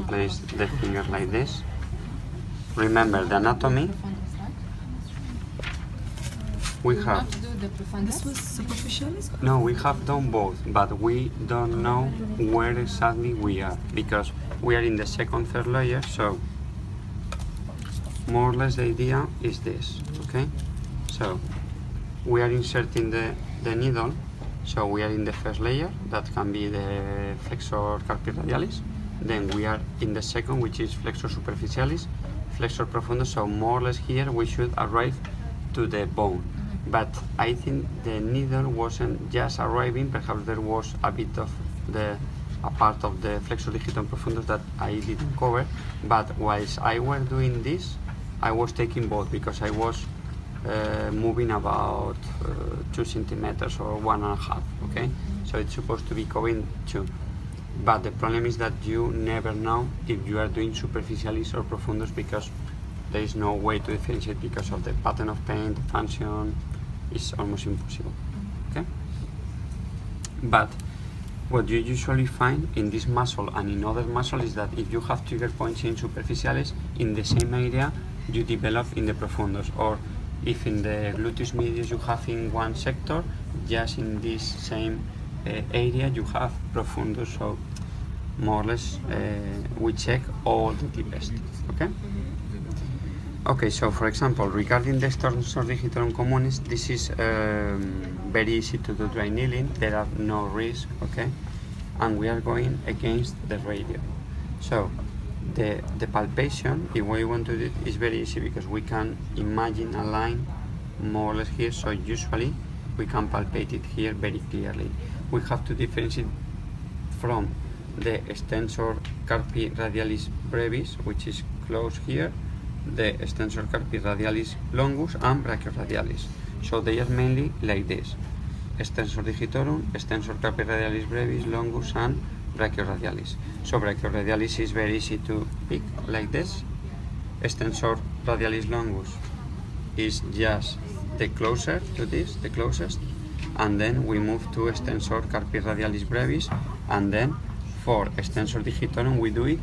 place the finger like this. Remember the anatomy. We have. This was superficialis? No, we have done both, but we don't know where exactly we are because we are in the second, third layer. So more or less the idea is this. Okay, so we are inserting the needle. So we are in the first layer, that can be the flexor carpi radialis. Then we are in the second, which is flexor superficialis, flexor profundus. So more or less here we should arrive to the bone. But I think the needle wasn't just arriving, perhaps there was a bit of a part of the flexor digitum profundus that I didn't cover. But whilst I was doing this, I was taking both because I was moving about 2 centimeters or 1.5, okay? So it's supposed to be covering 2. But the problem is that you never know if you are doing superficialis or profundus because there is no way to differentiate because of the pattern of pain, the function is almost impossible, okay? But what you usually find in this muscle and in other muscles is that if you have trigger points in superficialis, in the same area you develop in the profundus, or if in the gluteus medius you have in one sector, just in this same area you have profundus. So more or less we check all the deepest, okay? Okay, so for example, regarding the extensor digitorum communis, this is very easy to do dry needling, there are no risk, okay? And we are going against the radial. So the palpation, if we want to do it, is very easy because we can imagine a line more or less here, so usually we can palpate it here very clearly. We have to differentiate from the extensor carpi radialis brevis, which is close here, the extensor carpi radialis longus and brachioradialis. So they are mainly like this: extensor digitorum, extensor carpi radialis brevis, longus and brachioradialis. So brachioradialis is very easy to pick like this. Extensor radialis longus is just the closer to this, the closest, and then we move to extensor carpi radialis brevis, and then for extensor digitorum we do it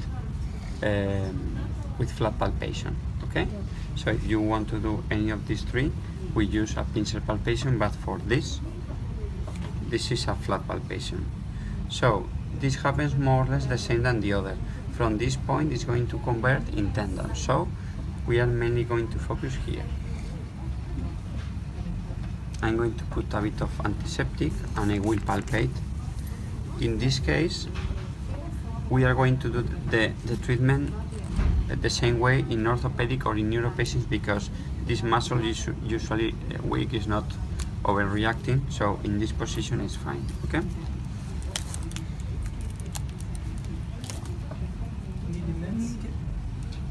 with flat palpation, okay? So if you want to do any of these three, we use a pincer palpation, but for this is a flat palpation. So this happens more or less the same than the other. From this point it's going to convert in tendon, so we are mainly going to focus here. I'm going to put a bit of antiseptic and I will palpate. In this case we are going to do the treatment the same way in orthopedic or in neuro patients because this muscle is usually weak, is not overreacting, so in this position is fine, okay?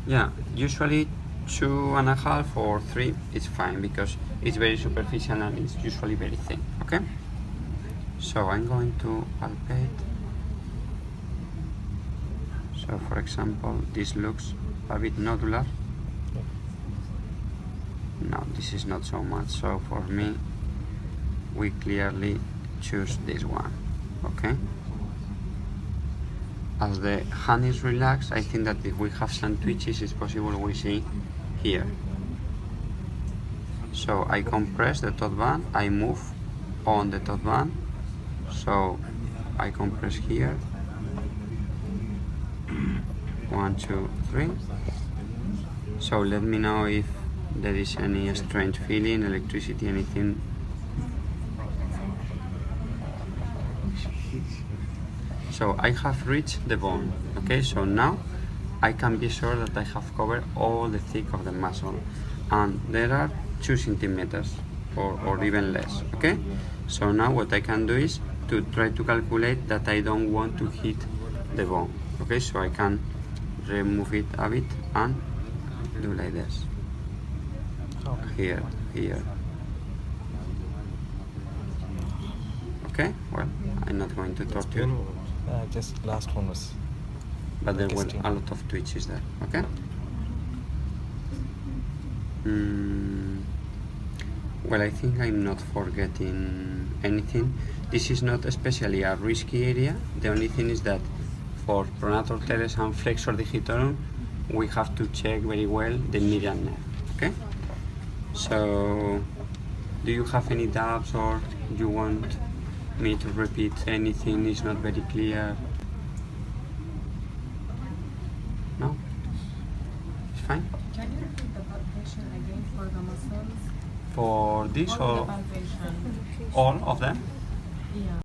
Yeah, usually 2.5 or 3 is fine because it's very superficial and it's usually very thin, okay? So I'm going to palpate. So for example, this looks a bit nodular. No, this is not so much, so for me we clearly choose this one, okay? As the hand is relaxed, I think that if we have some twitches, it's possible we see here. So I compress the top band, I move on the top band, so I compress here, 1, 2, 3. So let me know if there is any strange feeling, electricity, anything. So I have reached the bone, okay? So now I can be sure that I have covered all the thick of the muscle, and there are 2 centimeters or even less, okay? So now what I can do is to try to calculate that I don't want to hit the bone, okay? So I can remove it a bit and do like this. Here. Okay, well, I'm not going to torture. Just last one was. But there were a lot of twitches there, okay? Well, I think I'm not forgetting anything. This is not especially a risky area. The only thing is that for pronator teres and flexor digitorum, we have to check very well the median nerve. Okay? So, do you have any doubts, or you want me to repeat anything is not very clear? No? It's fine? Can you repeat the palpation again for the muscles? For this All or the palpation. all of them? Yeah.